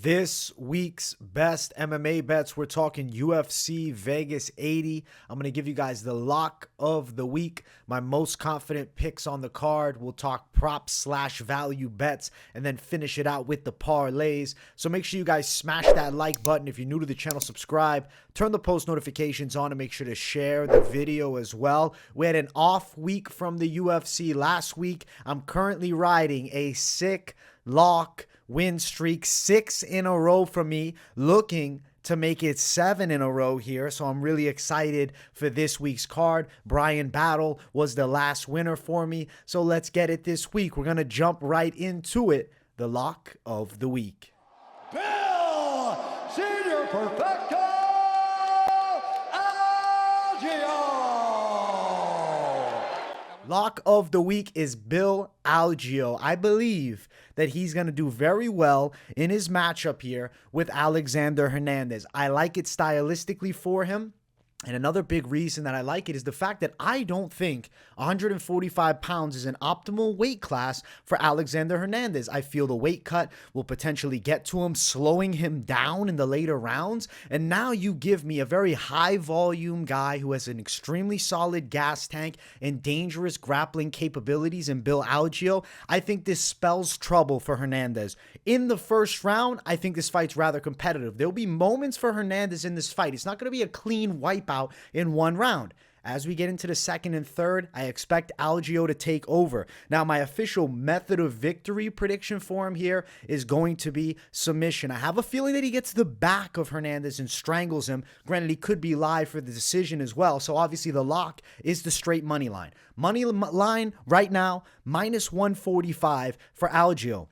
This week's best MMA bets, we're talking UFC Vegas 80. I'm going to give you guys the lock of the week, my most confident picks on the card. We'll talk prop/value bets and then finish it out with the parlays. So make sure you guys smash that like button. If you're new to the channel, subscribe, turn the post notifications on, and make sure to share the video as well. We had an off week from the UFC last week. I'm currently riding a sick lock win streak, 6 in a row for me, looking to make it 7 in a row here. So I'm really excited for this week's card. Brian Battle was the last winner for me. So let's get it this week. We're going to jump right into it. The lock of the week. Bill Senior Perfecto Algio. Lock of the week is Bill Algio. I believe that he's going to do very well in his matchup here with Alexander Hernandez. I like it stylistically for him. And another big reason that I like it is the fact that I don't think 145 pounds is an optimal weight class for Alexander Hernandez. I feel the weight cut will potentially get to him, slowing him down in the later rounds. And now you give me a very high volume guy who has an extremely solid gas tank and dangerous grappling capabilities in Bill Algio. I think this spells trouble for Hernandez. In the first round, I think this fight's rather competitive. There'll be moments for Hernandez in this fight. It's not going to be a clean wipeout in one round. As we get into the second and third, I expect Algio to take over. Now, my official method of victory prediction for him here is going to be submission. I have a feeling that he gets the back of Hernandez and strangles him. Granted, he could be live for the decision as well. So obviously the lock is the straight money line. Money line right now, minus 145 for Algio.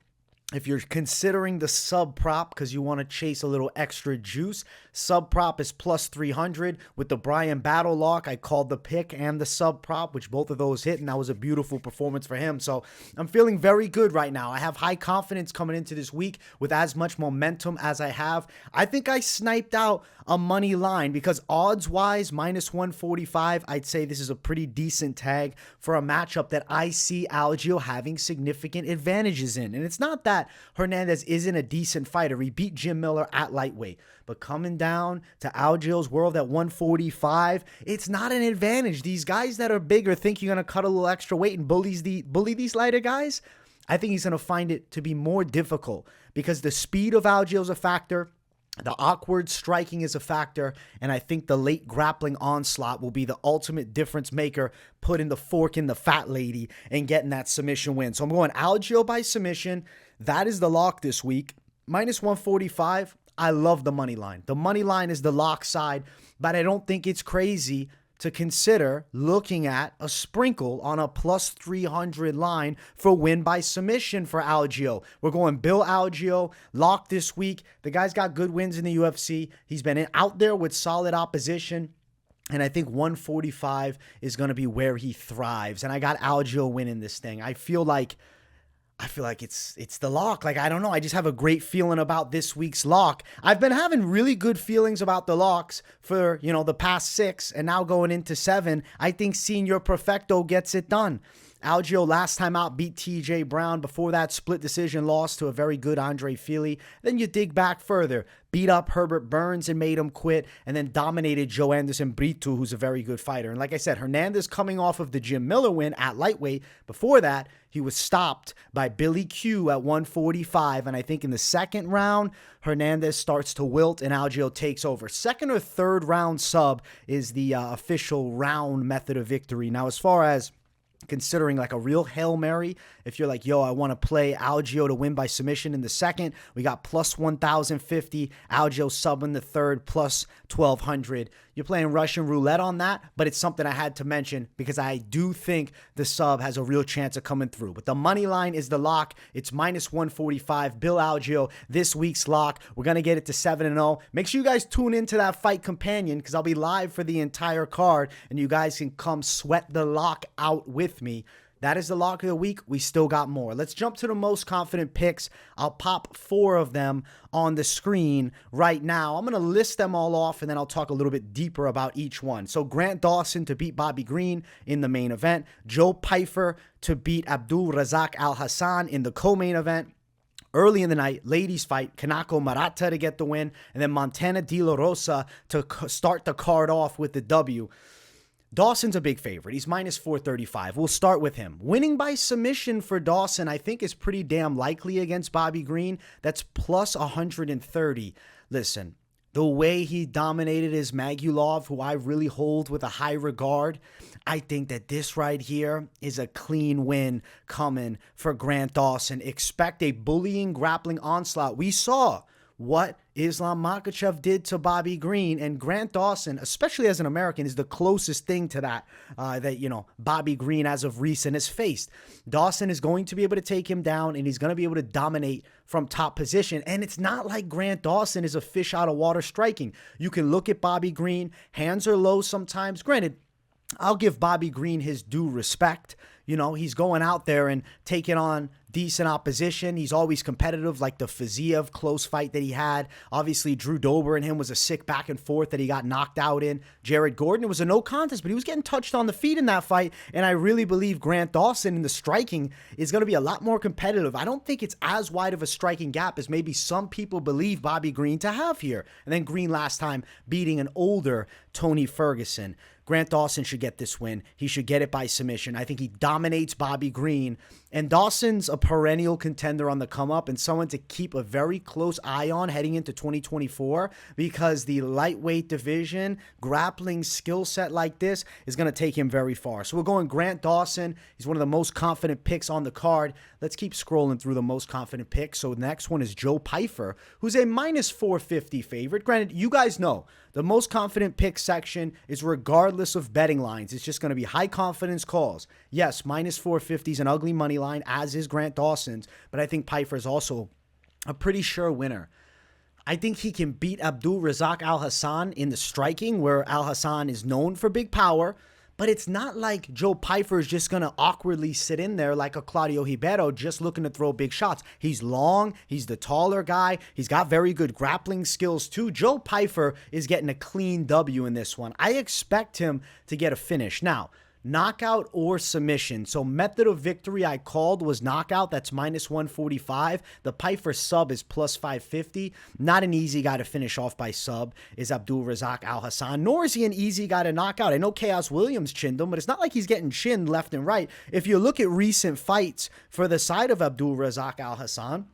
If you're considering the sub prop because you want to chase a little extra juice, sub prop is plus 300. With the Brian Battle lock, I called the pick and the sub prop, which both of those hit, and that was a beautiful performance for him. So I'm feeling very good right now. I have high confidence coming into this week with as much momentum as I have. I think I sniped out a money line because odds-wise, minus 145, I'd say this is a pretty decent tag for a matchup that I see Algio having significant advantages in. And it's not that Hernandez isn't a decent fighter. He beat Jim Miller at lightweight. But coming down to Algio's world at 145, it's not an advantage. These guys that are bigger think you're going to cut a little extra weight and bully these lighter guys. I think he's going to find it to be more difficult because the speed of Algio is a factor. The awkward striking is a factor, and I think the late grappling onslaught will be the ultimate difference maker, putting the fork in the fat lady and getting that submission win. So I'm going Algio by submission. That is the lock this week. Minus 145, I love the money line. The money line is the lock side, but I don't think it's crazy to consider looking at a sprinkle on a plus 300 line for win by submission for Algio. We're going Bill Algio, lock this week. The guy's got good wins in the UFC. He's been out there with solid opposition. And I think 145 is going to be where he thrives. And I got Algio winning this thing. I feel like it's the lock. Like, I don't know. I just have a great feeling about this week's lock. I've been having really good feelings about the locks for, the past 6 and now going into 7. I think Senior Perfecto gets it done. Algio last time out beat TJ Brown. Before that, split decision loss to a very good Andre Fili. Then you dig back further. Beat up Herbert Burns and made him quit, and then dominated Joe Anderson Brito, who's a very good fighter. And like I said, Hernandez coming off of the Jim Miller win at lightweight. Before that, he was stopped by Billy Q at 145. And I think in the second round, Hernandez starts to wilt and Algio takes over. Second or third round sub is the official round method of victory. Now, as far as considering like a real Hail Mary, if you're like, yo, I want to play Algio to win by submission in the second, we got plus 1,050, Algio sub in the third, plus 1,200. You're playing Russian roulette on that, but it's something I had to mention because I do think the sub has a real chance of coming through. But the money line is the lock. It's minus 145. Bill Algio, this week's lock. We're going to get it to 7-0. Make sure you guys tune into that Fight Companion because I'll be live for the entire card and you guys can come sweat the lock out with me. That is the lock of the week. We still got more. Let's jump to the most confident picks. I'll pop 4 of them on the screen right now. I'm going to list them all off, and then I'll talk a little bit deeper about each one. So Grant Dawson to beat Bobby Green in the main event. Joe Pyfer to beat Abdul Razak Alhassan in the co-main event. Early in the night, ladies fight, Kanako Murata to get the win, and then Montana De La Rosa to start the card off with the W. Dawson's a big favorite. He's minus 435. We'll start with him. Winning by submission for Dawson, I think, is pretty damn likely against Bobby Green. That's plus 130. Listen, the way he dominated Ismagulov, who I really hold with a high regard, I think that this right here is a clean win coming for Grant Dawson. Expect a bullying, grappling onslaught. We saw what Islam Makhachev did to Bobby Green, and Grant Dawson, especially as an American, is the closest thing to that Bobby Green as of recent has faced. Dawson is going to be able to take him down, and he's going to be able to dominate from top position. And it's not like Grant Dawson is a fish out of water striking. You can look at Bobby Green, hands are low sometimes. Granted, I'll give Bobby Green his due respect. He's going out there and taking on decent opposition. He's always competitive, like the Fiziev close fight that he had. Obviously, Drew Dober and him was a sick back and forth that he got knocked out in. Jared Gordon, it was a no contest, but he was getting touched on the feet in that fight. And I really believe Grant Dawson in the striking is going to be a lot more competitive. I don't think it's as wide of a striking gap as maybe some people believe Bobby Green to have here. And then Green last time beating an older Tony Ferguson. Grant Dawson should get this win. He should get it by submission. I think he dominates Bobby Green. And Dawson's a perennial contender on the come up and someone to keep a very close eye on heading into 2024 because the lightweight division, grappling skill set like this is going to take him very far. So we're going Grant Dawson. He's one of the most confident picks on the card. Let's keep scrolling through the most confident picks. So the next one is Joe Pyfer, who's a minus 450 favorite. Granted, you guys know the most confident pick section is regardless of betting lines. It's just going to be high confidence calls. Yes, minus 450 is an ugly money line, as is Grant Dawson's, but I think Pyfer is also a pretty sure winner. I think he can beat Abdul Razak Alhassan in the striking, where Alhassan is known for big power. But it's not like Joe Pyfer is just going to awkwardly sit in there like a Claudio Ribeiro just looking to throw big shots. He's long. He's the taller guy. He's got very good grappling skills too. Joe Pyfer is getting a clean W in this one. I expect him to get a finish. Now, knockout or submission. So method of victory I called was knockout. That's minus 145. The Pyfer sub is plus 550. Not an easy guy to finish off by sub is Abdul Razak Alhassan, nor is he an easy guy to knock out. I know Chaos Williams chinned him, but it's not like he's getting chinned left and right. If you look at recent fights for the side of Abdul Razak Alhassan,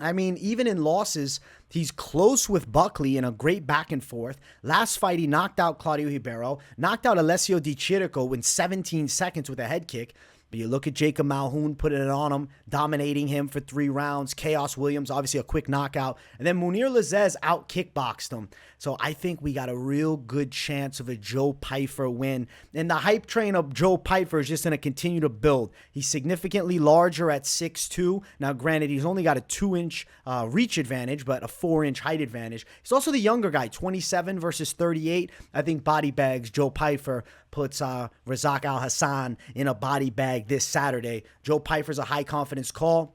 I mean, even in losses, he's close with Buckley in a great back and forth. Last fight, he knocked out Claudio Ribeiro, knocked out Alessio Di Chirico in 17 seconds with a head kick. But you look at Jacob Malhoun putting it on him, dominating him for 3 rounds. Chaos Williams, obviously a quick knockout. And then Munir Lazez out kickboxed him. So I think we got a real good chance of a Joe Pyfer win. And the hype train of Joe Pyfer is just going to continue to build. He's significantly larger at 6'2". Now, granted, he's only got a 2-inch reach advantage, but a 4-inch height advantage. He's also the younger guy, 27 versus 38. I think body bags Joe Pyfer puts Razak Alhassan in a body bag this Saturday. Joe Pyfer's a high confidence call.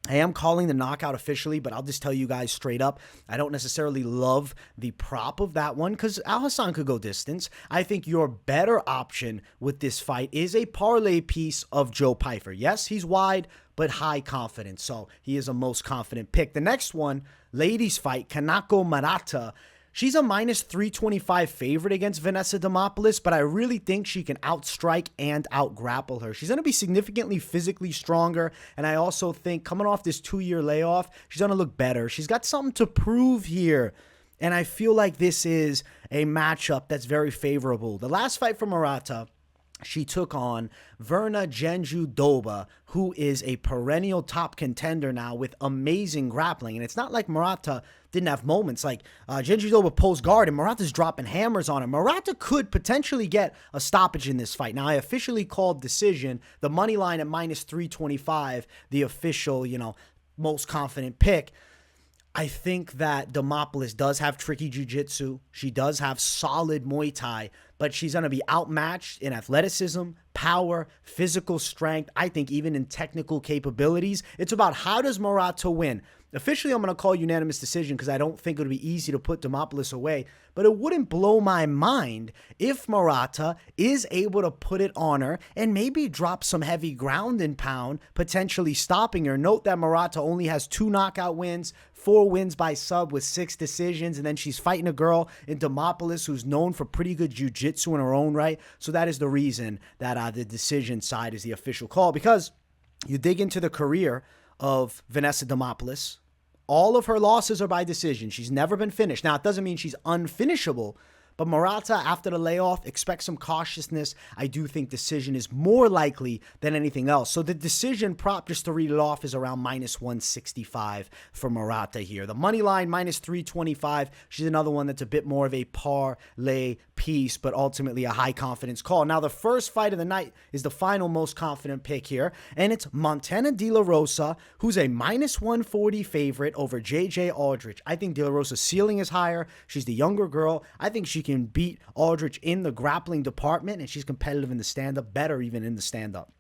I am calling the knockout officially, but I'll just tell you guys straight up, I don't necessarily love the prop of that one because Alhassan could go distance. I think your better option with this fight is a parlay piece of Joe Pyfer. Yes, he's wide, but high confidence, so he is a most confident pick. The next one, ladies fight, Kanako Murata. She's a minus 325 favorite against Vanessa Demopoulos, but I really think she can outstrike and outgrapple her. She's going to be significantly physically stronger, and I also think coming off this 2-year layoff, she's going to look better. She's got something to prove here, and I feel like this is a matchup that's very favorable. The last fight for Murata, she took on Verna Genju Dober, who is a perennial top contender now with amazing grappling. And it's not like Murata didn't have moments. Like Genju Dober pulls guard and Murata's dropping hammers on him. Murata could potentially get a stoppage in this fight. Now, I officially called decision. The money line at minus 325, the official, most confident pick. I think that Demopoulos does have tricky jiu-jitsu. She does have solid Muay Thai, but she's going to be outmatched in athleticism, power, physical strength, I think even in technical capabilities. It's about how does Murata win? Officially, I'm going to call unanimous decision because I don't think it would be easy to put Demopoulos away. But it wouldn't blow my mind if Murata is able to put it on her and maybe drop some heavy ground and pound, potentially stopping her. Note that Murata only has 2 knockout wins, 4 wins by sub with 6 decisions, and then she's fighting a girl in Demopoulos who's known for pretty good jiu-jitsu in her own right. So that is the reason that the decision side is the official call, because you dig into the career of Vanessa Demopoulos. All of her losses are by decision. She's never been finished. Now, it doesn't mean she's unfinishable, but Murata, after the layoff, expect some cautiousness. I do think decision is more likely than anything else. So the decision prop, just to read it off, is around -165 for Murata here. The money line, -325. She's another one that's a bit more of a parlay piece, but ultimately a high confidence call. Now, the first fight of the night is the final most confident pick here, and it's Montana De La Rosa, who's a -140 favorite over JJ Aldrich. I think De La Rosa's ceiling is higher. She's the younger girl. I think she can beat Aldrich in the grappling department, and she's competitive in the stand-up, better even in the stand-up.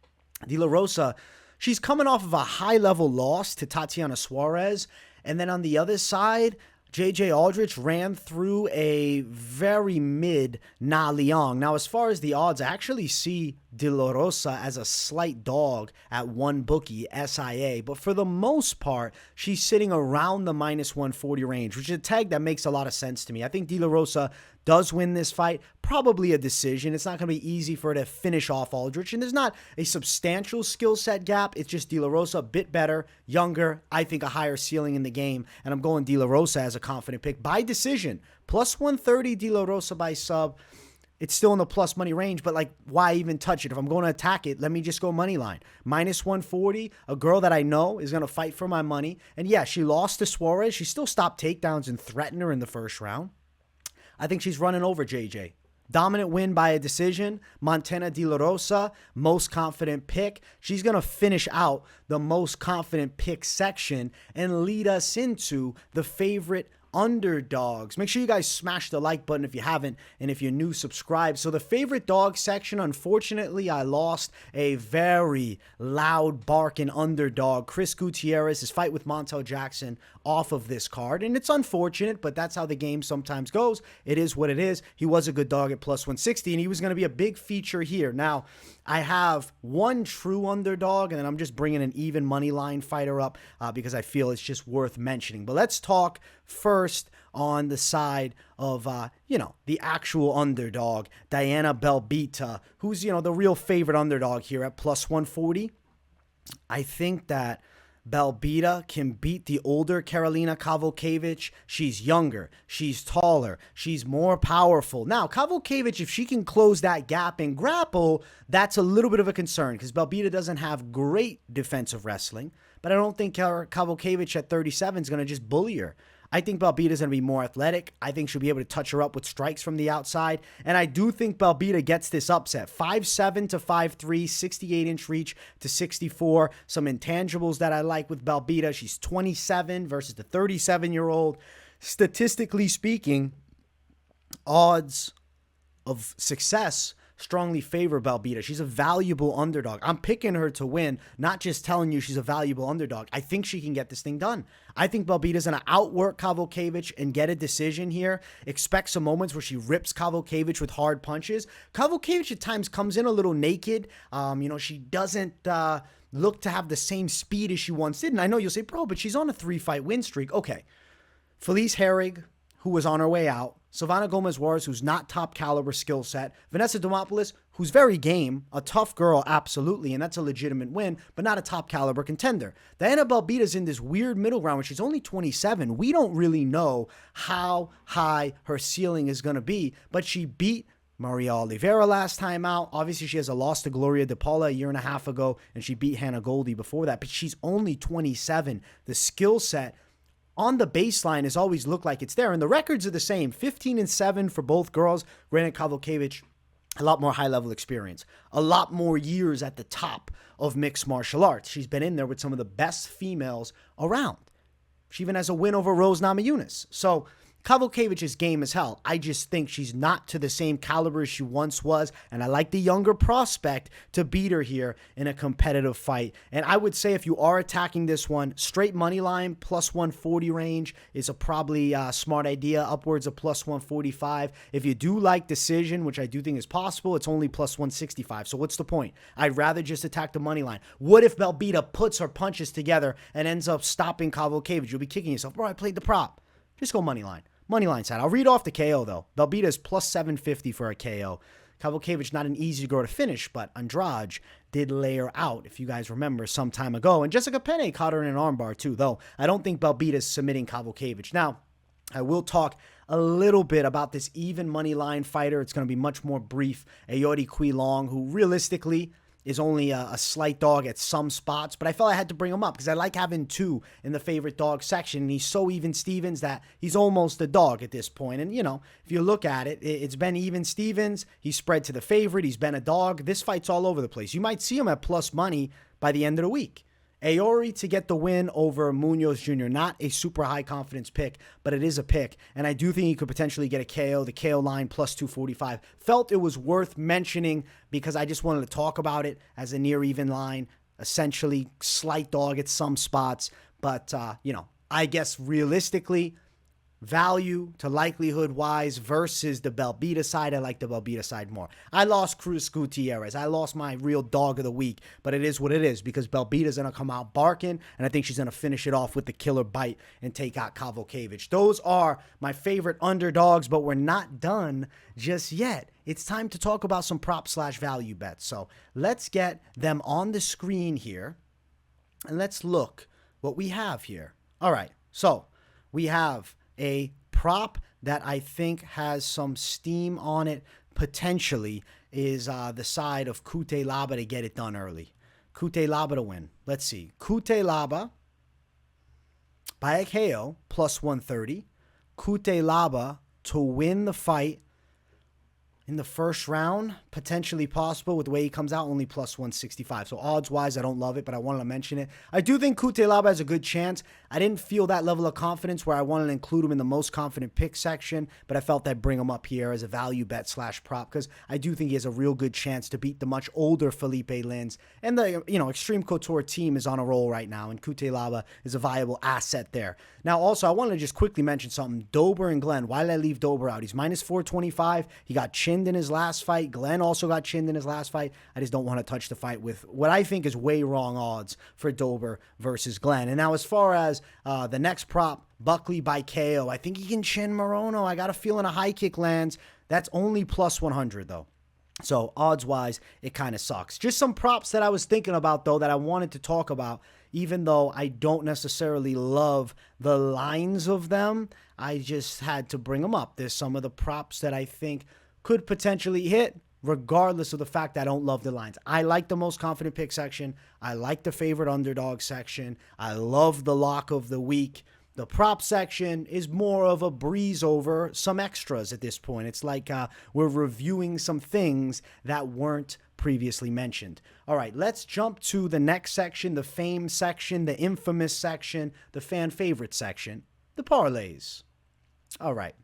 De La Rosa, she's coming off of a high-level loss to Tatiana Suarez, and then on the other side, JJ Aldrich ran through a very mid Na Liang. Now, as far as the odds, I actually see De La Rosa as a slight dog at one bookie, SIA. But for the most part, she's sitting around the -140 range, which is a tag that makes a lot of sense to me. I think De La Rosa does win this fight, probably a decision. It's not going to be easy for her to finish off Aldrich, and there's not a substantial skill set gap. It's just De La Rosa a bit better, younger, I think a higher ceiling in the game, and I'm going De La Rosa as a confident pick by decision. +130 De La Rosa by sub. It's still in the plus money range, but like, why even touch it? If I'm going to attack it, let me just go money line. -140, a girl that I know is going to fight for my money. And yeah, she lost to Suarez. She still stopped takedowns and threatened her in the first round. I think she's running over JJ. Dominant win by a decision. Montana De La Rosa, most confident pick. She's going to finish out the most confident pick section and lead us into the favorite underdogs. Make sure you guys smash the like button if you haven't, and if you're new, subscribe. So the favorite dog section, unfortunately, I lost a very loud barking underdog. Chris Gutierrez, his fight with Montel Jackson, off of this card, and it's unfortunate, but that's how the game sometimes goes. It is what it is. He was a good dog at +160, and he was going to be a big feature here. Now, I have one true underdog, and then I'm just bringing an even money line fighter up because I feel it's just worth mentioning. But let's talk first on the side of, the actual underdog, Diana Belbita, who's, the real favorite underdog here at +140. I think that Belbita can beat the older Karolina Kowalkiewicz. She's younger. She's taller. She's more powerful. Now, Kowalkiewicz, if she can close that gap and grapple, that's a little bit of a concern because Belbita doesn't have great defensive wrestling, but I don't think Kowalkiewicz at 37 is going to just bully her. I think Belbita is going to be more athletic. I think she'll be able to touch her up with strikes from the outside. And I do think Belbita gets this upset. 5'7" to 5'3", 68-inch reach to 64. Some intangibles that I like with Belbita. She's 27 versus the 37-year-old. Statistically speaking, odds of success strongly favor Belbita. She's a valuable underdog. I'm picking her to win, not just telling you she's a valuable underdog. I think she can get this thing done. I think Belbita's going to outwork Kowalkiewicz and get a decision here. Expect some moments where she rips Kowalkiewicz with hard punches. Kowalkiewicz at times comes in a little naked. She doesn't look to have the same speed as she once did. And I know you'll say, bro, but she's on a 3-fight win streak. Okay. Felice Herrig, who was on her way out. Silvana Gomez-Juarez, who's not top caliber skill set. Vanessa Demopoulos, who's very game, a tough girl, absolutely, and that's a legitimate win, but not a top caliber contender. Diana Belbita's in this weird middle ground where she's only 27. We don't really know how high her ceiling is going to be, but she beat Maria Oliveira last time out. Obviously, she has a loss to Gloria DePaula a year and a half ago, and she beat Hannah Goldie before that, but she's only 27. The skill set on the baseline has always looked like it's there, and the records are the same, 15-7 for both girls. Granted, Kowalkiewicz, a lot more high-level experience, a lot more years at the top of mixed martial arts. She's been in there with some of the best females around. She even has a win over Rose Namajunas. So Kavokievich's game as hell. I just think she's not to the same caliber as she once was, and I like the younger prospect to beat her here in a competitive fight. And I would say if you are attacking this one, straight money line plus 140 range is a probably smart idea, upwards of plus 145. If you do like decision, which I do think is possible, it's only plus 165. So what's the point? I'd rather just attack the money line. What if Belbita puts her punches together and ends up stopping Kavokievic? You'll be kicking yourself. Bro, I played the prop. Just go money line. Money line side. I'll read off the KO, though. Belbita is plus 750 for a KO. Kavokievic, not an easy girl to finish, but Andrade did lay her out, if you guys remember, some time ago. And Jessica Penne caught her in an armbar, too, though I don't think Belbita is submitting Kavokievic. Now, I will talk a little bit about this even money line fighter. It's going to be much more brief. Ayoade Kui Long, who realistically is only a slight dog at some spots, but I felt I had to bring him up because I like having two in the favorite dog section. And he's so even Stevens that he's almost a dog at this point. And, you know, if you look at it, it's been even Stevens. He's spread to the favorite. He's been a dog. This fight's all over the place. You might see him at plus money by the end of the week. Aori to get the win over Munoz Jr. Not a super high confidence pick, but it is a pick. And I do think he could potentially get a KO. The KO line plus 245. Felt it was worth mentioning because I just wanted to talk about it as a near even line. Essentially, slight dog at some spots. But, you know, I guess realistically, value to likelihood wise versus the Belbita side, I like the Belbita side more. I lost Cruz Gutierrez. I lost my real dog of the week, but it is what it is because Belbita's going to come out barking, and I think she's going to finish it off with the killer bite and take out Kavokievic. Those are my favorite underdogs, but we're not done just yet. It's time to talk about some prop/value bets. So let's get them on the screen here, and let's look what we have here. All right, so we have a prop that I think has some steam on it potentially is the side of Cutelaba to get it done early. Cutelaba to win. Let's see. Cutelaba by a KO plus 130. Cutelaba to win the fight in the first round, potentially possible with the way he comes out, only plus 165. So odds-wise, I don't love it, but I wanted to mention it. I do think Cutelaba has a good chance. I didn't feel that level of confidence where I wanted to include him in the most confident pick section, but I felt I'd bring him up here as a value bet/prop because I do think he has a real good chance to beat the much older Felipe Lins. And the, you know, Extreme Couture team is on a roll right now, and Cutelaba is a viable asset there. Now, also, I wanted to just quickly mention something. Dober and Glenn, why did I leave Dober out? He's minus 425. He got chinned in his last fight. Glenn also got chinned in his last fight. I just don't want to touch the fight with what I think is way wrong odds for Dober versus Glenn. And now as far as the next prop, Buckley by KO, I think he can chin Morono. I got a feeling a high kick lands. That's only plus 100 though. So odds-wise, it kind of sucks. Just some props that I was thinking about, though, that I wanted to talk about, even though I don't necessarily love the lines of them. I just had to bring them up. There's some of the props that I think could potentially hit, regardless of the fact that I don't love the lines. I like the most confident pick section. I like the favorite underdog section. I love the lock of the week. The prop section is more of a breeze over some extras at this point. It's like we're reviewing some things that weren't previously mentioned. All right, let's jump to the next section, the fame section, the infamous section, the fan favorite section, the parlays. All right,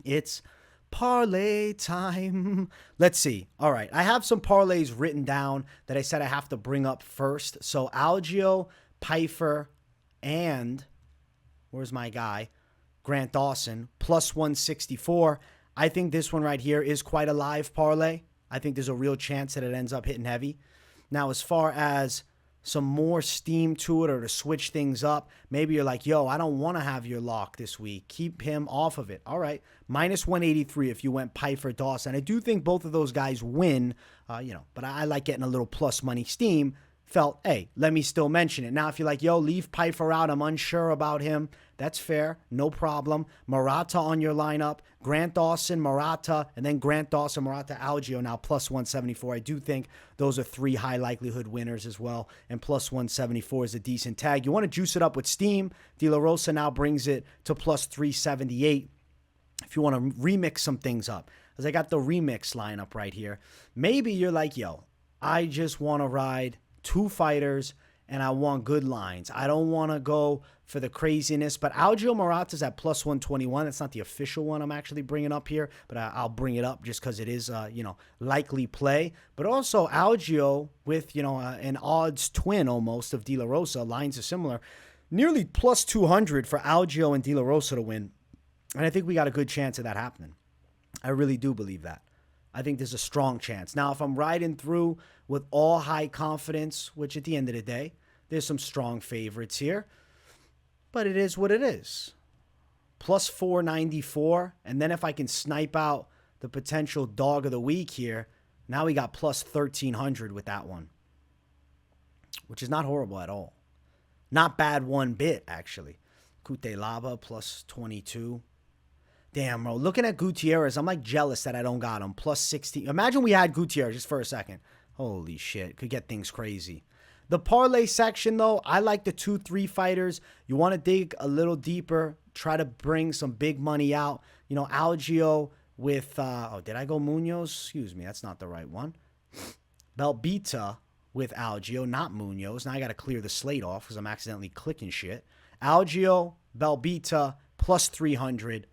it's parlay time. Let's see. All right, I have some parlays written down that I said I have to bring up first. So Algio, Pyfer, and where's my guy? Grant Dawson, plus 164. I think this one right here is quite a live parlay. I think there's a real chance that it ends up hitting heavy. Now, as far as some more steam to it or to switch things up, maybe you're like, yo, I don't want to have your lock this week. Keep him off of it. All right, minus 183 if you went Pyfer Dawson. I do think both of those guys win, but I like getting a little plus money steam. Felt, hey, let me still mention it. Now, if you're like, yo, leave Pyfer out, I'm unsure about him, that's fair, no problem. Murata on your lineup, Grant Dawson, Murata, and then Grant Dawson, Murata, Algio, now plus 174. I do think those are three high likelihood winners as well, and plus 174 is a decent tag. You want to juice it up with steam. De La Rosa now brings it to plus 378 if you want to remix some things up. As I got the remix lineup right here. Maybe you're like, yo, I just want to ride two fighters and I want good lines. I don't want to go for the craziness, but Algio Morata's at plus 121. That's not the official one I'm actually bringing up here, but I'll bring it up just because it is, likely play. But also Algio with, an odds twin almost of De La Rosa. Lines are similar. Nearly plus 200 for Algio and De La Rosa to win. And I think we got a good chance of that happening. I really do believe that. I think there's a strong chance. Now, if I'm riding through with all high confidence, which at the end of the day, there's some strong favorites here, but it is what it is. Plus 494, and then if I can snipe out the potential dog of the week here, now we got plus 1,300 with that one, which is not horrible at all. Not bad one bit, actually. Cutelaba plus 22. Damn, bro. Looking at Gutierrez, I'm like jealous that I don't got him. Plus 16. Imagine we had Gutierrez just for a second. Holy shit. Could get things crazy. The parlay section, though, I like the 2-3 fighters. You want to dig a little deeper. Try to bring some big money out. Algio with, did I go Munoz? Excuse me. That's not the right one. Belbita with Algio, not Munoz. Now I got to clear the slate off because I'm accidentally clicking shit. Algio, Belbita, plus 300.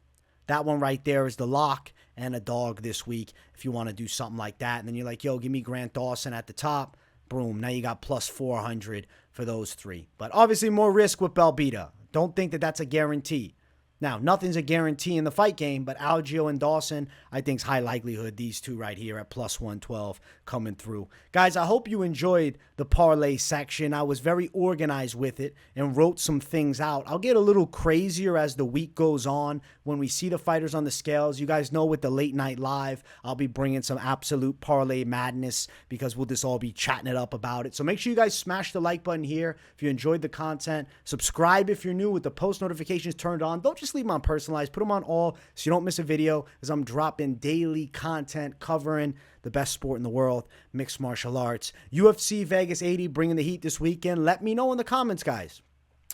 That one right there is the lock and a dog this week if you want to do something like that. And then you're like, yo, give me Grant Dawson at the top. Boom. Now you got plus 400 for those three. But obviously more risk with Belbita. Don't think that that's a guarantee. Now, nothing's a guarantee in the fight game, but Algio and Dawson, I think is high likelihood these two right here at plus 112 coming through. Guys, I hope you enjoyed the parlay section. I was very organized with it and wrote some things out. I'll get a little crazier as the week goes on when we see the fighters on the scales. You guys know with the late night live, I'll be bringing some absolute parlay madness because we'll just all be chatting it up about it. So make sure you guys smash the like button here if you enjoyed the content. Subscribe if you're new with the post notifications turned on. Don't just leave them on personalized. Put them on all so you don't miss a video as I'm dropping daily content covering the best sport in the world, mixed martial arts. UFC Vegas 80 bringing the heat this weekend. Let me know in the comments, guys.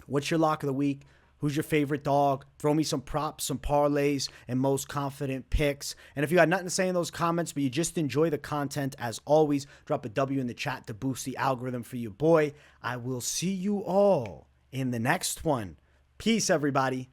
What's your lock of the week? Who's your favorite dog? Throw me some props, some parlays, and most confident picks. And if you got nothing to say in those comments, but you just enjoy the content, as always, drop a W in the chat to boost the algorithm for you, boy. I will see you all in the next one. Peace, everybody.